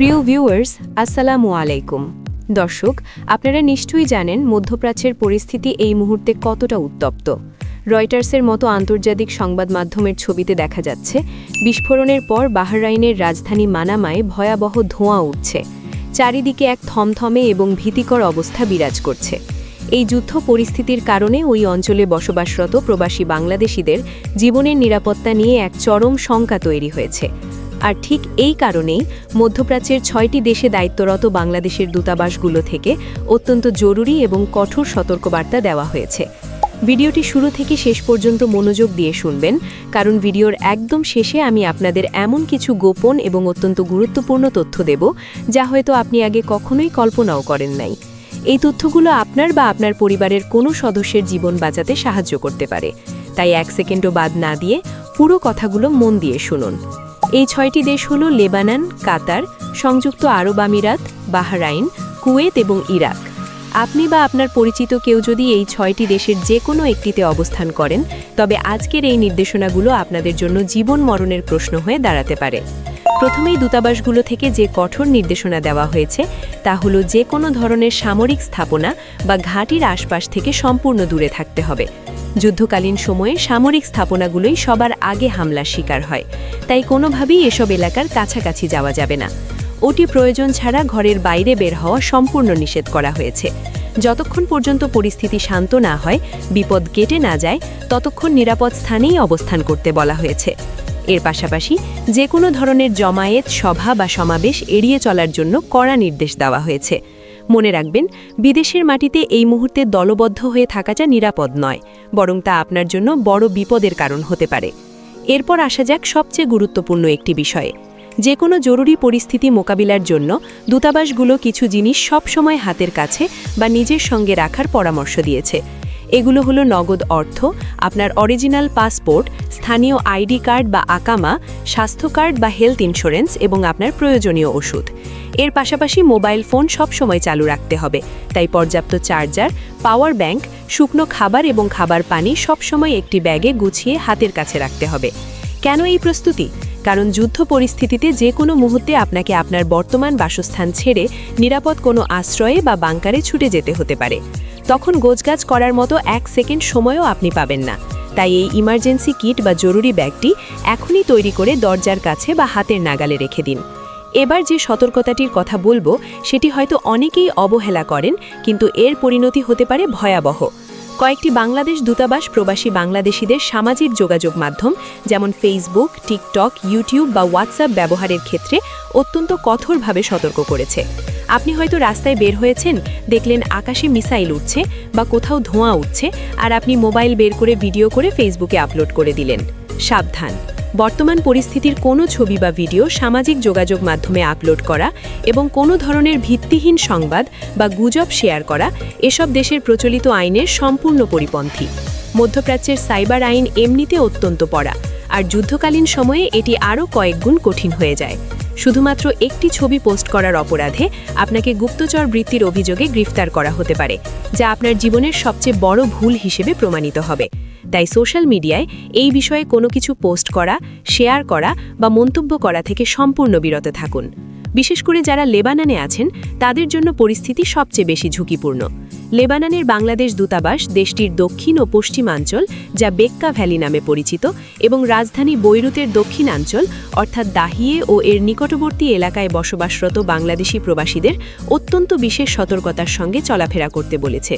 প্রিয় ভিউয়ার্স, আসসালামু আলাইকুম। দর্শক, আপনারা নিশ্চয়ই জানেন মধ্যপ্রাচ্যের পরিস্থিতি এই মুহূর্তে কতটা উত্তপ্ত। রয়টার্সের মতো আন্তর্জাতিক সংবাদ মাধ্যমের ছবিতে দেখা যাচ্ছে বিস্ফোরণের পর বাহরাইনের রাজধানী মানামায় ভয়াবহ ধোঁয়া উঠছে। চারিদিকে এক থমথমে এবং ভীতিকর অবস্থা বিরাজ করছে। এই যুদ্ধ পরিস্থিতির কারণে ওই অঞ্চলে বসবাসরত প্রবাসী বাংলাদেশিদের জীবনের নিরাপত্তা নিয়ে এক চরম শঙ্কা তৈরি হয়েছে। আর ঠিক এই কারণেই মধ্যপ্রাচ্যের ৬টি দেশে দায়িত্বরত বাংলাদেশের দূতাবাসগুলো থেকে অত্যন্ত জরুরি এবং কঠোর সতর্কবার্তা দেওয়া হয়েছে। ভিডিওটি শুরু থেকে শেষ পর্যন্ত মনোযোগ দিয়ে শুনবেন, কারণ ভিডিওর একদম শেষে আমি আপনাদের এমন কিছু গোপন এবং অত্যন্ত গুরুত্বপূর্ণ তথ্য দেব যা হয়তো আপনি আগে কখনোই কল্পনাও করেন নাই। এই তথ্যগুলো আপনার বা আপনার পরিবারের কোনো সদস্যের জীবন বাঁচাতে সাহায্য করতে পারে। তাই এক সেকেন্ডও বাদ না দিয়ে পুরো কথাগুলো মন দিয়ে শুনুন। এই ৬টি দেশ হল লেবানন, কাতার, সংযুক্ত আরব আমিরাত, বাহরাইন, কুয়েত এবং ইরাক। আপনি বা আপনার পরিচিত কেউ যদি এই ৬টি দেশের যে কোনো একটিতে অবস্থান করেন, তবে আজকের এই নির্দেশনাগুলো আপনাদের জন্য জীবন মরণের প্রশ্ন হয়ে দাঁড়াতে পারে। প্রথমেই দূতাবাসগুলো থেকে যে কঠোর নির্দেশনা দেওয়া হয়েছে তা হল যে কোনো ধরনের সামরিক স্থাপনা বা ঘাঁটির আশপাশ থেকে সম্পূর্ণ দূরে থাকতে হবে। যুদ্ধকালীন সময়ে সামরিক স্থাপনাগুলোই সবার আগে হামলার শিকার হয়, তাই কোনোভাবেই এসব এলাকার কাছাকাছি যাওয়া যাবে না। অতি প্রয়োজন ছাড়া ঘরের বাইরে বের হওয়া সম্পূর্ণ নিষেধ করা হয়েছে। যতক্ষণ পর্যন্ত পরিস্থিতি শান্ত না হয়, বিপদ কেটে না যায়, ততক্ষণ নিরাপদ স্থানেই অবস্থান করতে বলা হয়েছে। এর পাশাপাশি যে কোনো ধরনের জমায়েত, সভা বা সমাবেশ এড়িয়ে চলার জন্য কড়া নির্দেশ দেওয়া হয়েছে। মনে রাখবেন, বিদেশের মাটিতে এই মুহূর্তে দলবদ্ধ হয়ে থাকাটা নিরাপদ নয়, বরং তা আপনার জন্য বড় বিপদের কারণ হতে পারে। এরপর আসা যাক সবচেয়ে গুরুত্বপূর্ণ একটি বিষয়ে। যে কোনো জরুরি পরিস্থিতি মোকাবিলার জন্য দূতাবাসগুলো কিছু জিনিস সবসময় হাতের কাছে বা নিজের সঙ্গে রাখার পরামর্শ দিয়েছে। এগুলো হলো নগদ অর্থ, আপনার অরিজিনাল পাসপোর্ট, স্থানীয় আইডি কার্ড বা আকামা, স্বাস্থ্য কার্ড বা হেলথ ইন্স্যুরেন্স এবং আপনার প্রয়োজনীয় ওষুধ। এর পাশাপাশি মোবাইল ফোন সবসময় চালু রাখতে হবে, তাই পর্যাপ্ত চার্জার, পাওয়ার ব্যাংক, শুকনো খাবার এবং খাবার পানি সবসময় একটি ব্যাগে গুছিয়ে হাতের কাছে রাখতে হবে। কেন এই প্রস্তুতি? কারণ যুদ্ধ পরিস্থিতিতে যে কোনো মুহূর্তে আপনাকে আপনার বর্তমান বাসস্থান ছেড়ে নিরাপদ কোনো আশ্রয়ে বা বাংকারে ছুটে যেতে হতে পারে। তখন গোছগাছ করার মতো এক সেকেন্ড সময়ও আপনি পাবেন না। তাই এই ইমার্জেন্সি কিট বা জরুরি ব্যাগটি এখনই তৈরি করে দরজার কাছে বা হাতের নাগালে রেখে দিন। এবার যে সতর্কতাটির কথা বলবো সেটি হয়তো অনেকেই অবহেলা করেন, কিন্তু এর পরিণতি হতে পারে ভয়াবহ। কয়েকটি বাংলাদেশ দূতাবাস প্রবাসী বাংলাদেশিদের সামাজিক যোগাযোগ মাধ্যম যেমন ফেসবুক, টিকটক, ইউটিউব বা হোয়াটসঅ্যাপ ব্যবহারের ক্ষেত্রে অত্যন্ত কঠোরভাবে সতর্ক করেছে। আপনি হয়তো রাস্তায় বের হয়েছেন, দেখলেন আকাশে মিসাইল উঠছে বা কোথাও ধোঁয়া উঠছে, আর আপনি মোবাইল বের করে ভিডিও করে ফেসবুকে আপলোড করে দিলেন। সাবধান! বর্তমান পরিস্থিতির কোনো ছবি বা ভিডিও সামাজিক যোগাযোগ মাধ্যমে আপলোড করা এবং কোনো ধরনের ভিত্তিহীন সংবাদ বা গুজব শেয়ার করা এসব দেশের প্রচলিত আইনের সম্পূর্ণ পরিপন্থী। মধ্যপ্রাচ্যের সাইবার আইন এমনিতে অত্যন্ত কড়া, আর যুদ্ধকালীন সময়ে এটি আরও কয়েক গুণ কঠিন হয়ে যায়। শুধুমাত্র একটি ছবি পোস্ট করার অপরাধে আপনাকে গুপ্তচর বৃত্তির অভিযোগে গ্রেফতার করা হতে পারে, যা আপনার জীবনের সবচেয়ে বড় ভুল হিসেবে প্রমাণিত হবে। তাই সোশ্যাল মিডিয়ায় এই বিষয়ে কোনো কিছু পোস্ট করা, শেয়ার করা বা মন্তব্য করা থেকে সম্পূর্ণ বিরত থাকুন। বিশেষ করে যারা লেবাননে আছেন, তাদের জন্য পরিস্থিতি সবচেয়ে বেশি ঝুঁকিপূর্ণ। লেবাননের বাংলাদেশ দূতাবাস দেশটির দক্ষিণ ও পশ্চিমাঞ্চল, যা বেক্কা ভ্যালি নামে পরিচিত, এবং রাজধানী বৈরুতের দক্ষিণাঞ্চল অর্থাৎ দাহিয়ে ও এর নিকটবর্তী এলাকায় বসবাসরত বাংলাদেশি প্রবাসীদের অত্যন্ত বিশেষ সতর্কতার সঙ্গে চলাফেরা করতে বলেছে।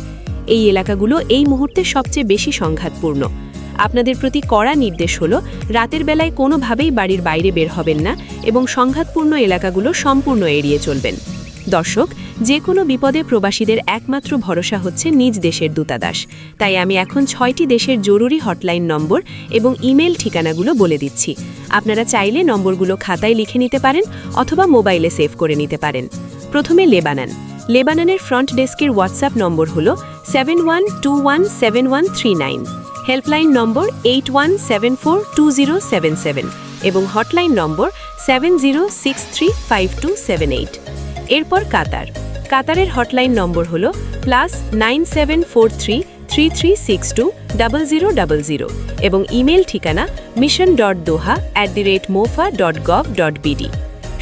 এই এলাকাগুলো এই মুহূর্তে সবচেয়ে বেশি সংঘাতপূর্ণ। আপনাদের প্রতি কড়া নির্দেশ হলো রাতের বেলায় কোনোভাবেই বাড়ির বাইরে বের হবেন না এবং সংঘাতপূর্ণ এলাকাগুলো সম্পূর্ণ এড়িয়ে চলবেন। দর্শক, যে কোনো বিপদে প্রবাসীদের একমাত্র ভরসা হচ্ছে নিজ দেশের দূতাবাস। তাই আমি এখন ৬টি দেশের জরুরি হটলাইন নম্বর এবং ইমেল ঠিকানাগুলো বলে দিচ্ছি। আপনারা চাইলে নম্বরগুলো খাতায় লিখে নিতে পারেন অথবা মোবাইলে সেভ করে নিতে পারেন। প্রথমে লেবানন। লেবাননের ফ্রন্ট ডেস্কের হোয়াটসঅ্যাপ নম্বর হল 71217139, হেল্পলাইন নম্বর 81742077 এবং হটলাইন নম্বর 70635278। এরপর কাতার। কাতারের হটলাইন নম্বর হল +974333620000 এবং ইমেল ঠিকানা mission.doha@mofa.gov.bd।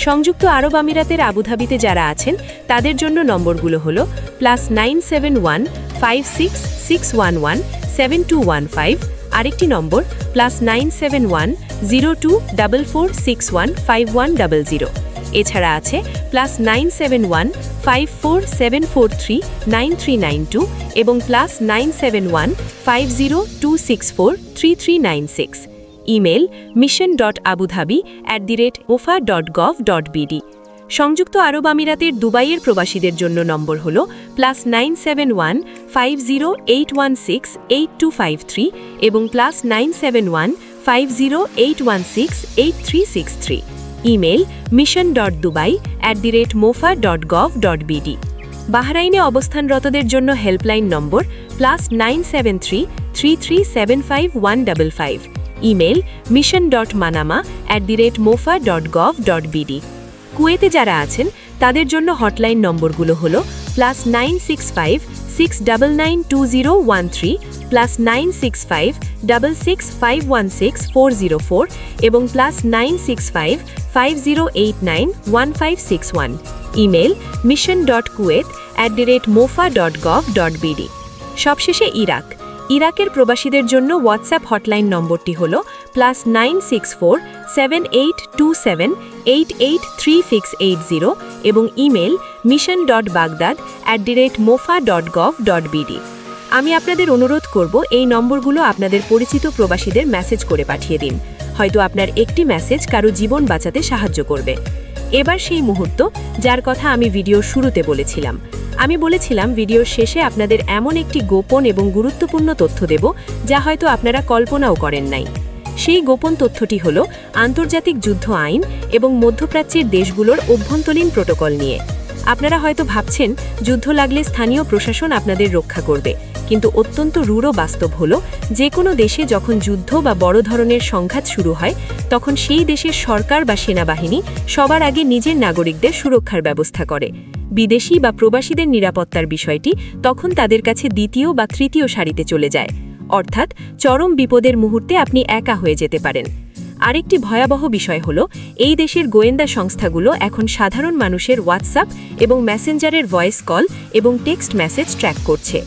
সংযুক্ত আরব আমিরাতের আবুধাবিতে যারা আছেন তাদের জন্য নম্বরগুলো হলো +9715661172215, আরেকটি নম্বর +9710244615100। এছাড়া আছে +9715474393992 এবং +9715026433396। Email mission.abudhabi@mofa.gov.bd। সংযুক্ত আরব আমিরাতের দুবাইয়ের প্রবাসীদের জন্য নম্বর হল +9715081682253 এবং +9715081683363। Email mission.dubai@mofa.gov.bd। বাহরাইনে অবস্থানরতদের জন্য হেল্পলাইন নম্বর +97333755155। Email mission.manama@mofa.gov.bd। কুয়েতে যারা আছেন তাদের জন্য হটলাইন নম্বরগুলো হলো +965699201 +96566516404 এবং +96550891561। Email mission.kuwait@mofa.gov.bd। সবশেষে ইরাকের প্রবাসীদের জন্য হোয়াটসঅ্যাপ হটলাইন নম্বরটি হল +9647827883680 এবং ইমেল mission.baghdad@mofa.gov.bd। আমি আপনাদের অনুরোধ করব এই নম্বরগুলো আপনাদের পরিচিত প্রবাসীদের মেসেজ করে পাঠিয়ে দিন। হয়তো আপনার একটি মেসেজ কারো জীবন বাঁচাতে সাহায্য করবে। এবার সেই মুহূর্ত যার কথা আমি ভিডিওর শুরুতে বলেছিলাম। আমি বলেছিলাম ভিডিওর শেষে আপনাদের এমন একটি গোপন এবং গুরুত্বপূর্ণ তথ্য দেব যা হয়তো আপনারা কল্পনাও করেন নাই। সেই গোপন তথ্যটি হল আন্তর্জাতিক যুদ্ধ আইন এবং মধ্যপ্রাচ্যের দেশগুলোর অভ্যন্তরীণ প্রোটোকল নিয়ে। আপনারা হয়তো ভাবছেন যুদ্ধ লাগলে স্থানীয় প্রশাসন আপনাদের রক্ষা করবে, কিন্তু অত্যন্ত রূঢ় বাস্তব হল যে কোনো দেশে যখন যুদ্ধ বা বড় ধরনের সংঘাত শুরু হয় তখন সেই দেশের সরকার বা সেনাবাহিনী সবার আগে নিজের নাগরিকদের সুরক্ষার ব্যবস্থা করে। বিদেশি বা প্রবাসীদের নিরাপত্তার বিষয়টি তখন তাদের কাছে দ্বিতীয় বা তৃতীয় সারিতে চলে যায়, অর্থাৎ চরম বিপদের মুহূর্তে আপনি একা হয়ে যেতে পারেন। আরেকটি ভয়াবহ বিষয় হল এই দেশের গোয়েন্দা সংস্থাগুলো এখন সাধারণ মানুষের হোয়াটসঅ্যাপ এবং মেসেঞ্জারের ভয়েস কল এবং টেক্সট মেসেজ ট্র্যাক করছে।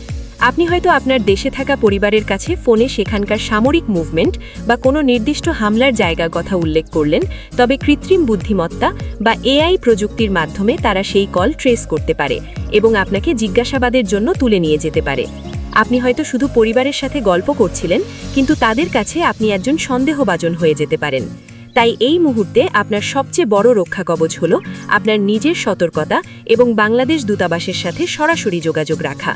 আপনি হয়তো আপনার দেশে থাকা পরিবারের কাছে ফোনে সেখানকার সামরিক মুভমেন্ট বা কোনো নির্দিষ্ট হামলার জায়গার কথা উল্লেখ করলেন, তবে কৃত্রিম বুদ্ধিমত্তা বা এআই প্রযুক্তির মাধ্যমে তারা সেই কল ট্রেস করতে পারে এবং আপনাকে জিজ্ঞাসাবাদের জন্য তুলে নিয়ে যেতে পারে। আপনি হয়তো শুধু পরিবারের সাথে গল্প করছিলেন, কিন্তু তাদের কাছে আপনি একজন সন্দেহভাজন হয়ে যেতে পারেন। তাই এই মুহূর্তে আপনার সবচেয়ে বড় রক্ষা কবচ হল আপনার নিজের সতর্কতা এবং বাংলাদেশ দূতাবাসের সাথে সরাসরি যোগাযোগ রাখা।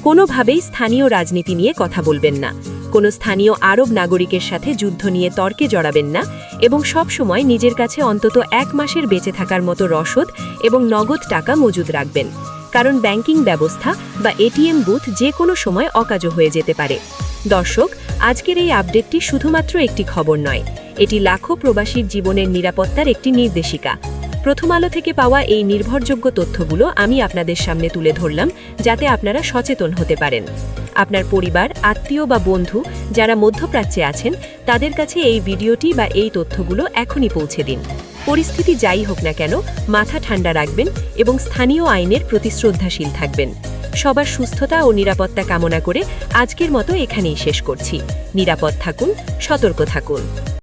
কোনোভাবেই স্থানীয় রাজনীতি নিয়ে কথা বলবেন না, কোনো স্থানীয় আরব নাগরিকের সাথে যুদ্ধ নিয়ে তর্কে জড়াবেন না এবং সব সময় নিজের কাছে অন্তত 1 মাসের বেঁচে থাকার মতো রসদ এবং নগদ টাকা মজুদ রাখবেন, কারণ ব্যাংকিং ব্যবস্থা বা এটিএম বুথ যে কোনো সময় অকাজো হয়ে যেতে পারে। দর্শক, আজকের এই আপডেটটি শুধুমাত্র একটি খবর নয়, এটি লাখো প্রবাসীর জীবনের নিরাপত্তার একটি নির্দেশিকা। প্রথম আলো থেকে পাওয়া এই নির্ভরযোগ্য তথ্যগুলো আমি আপনাদের সামনে তুলে ধরলাম যাতে আপনারা সচেতন হতে পারেন। আপনার পরিবার, আত্মীয় বা বন্ধু যারা মধ্যপ্রাচ্যে আছেন তাদের কাছে এই ভিডিওটি বা এই তথ্যগুলো এখনই পৌঁছে দিন। পরিস্থিতি যাই হোক না কেন মাথা ঠান্ডা রাখবেন এবং স্থানীয় আইনের প্রতি শ্রদ্ধাশীল থাকবেন। সবার সুস্থতা ও নিরাপত্তা কামনা করে আজকের মতো এখানেই শেষ করছি। নিরাপদ থাকুন, সতর্ক থাকুন।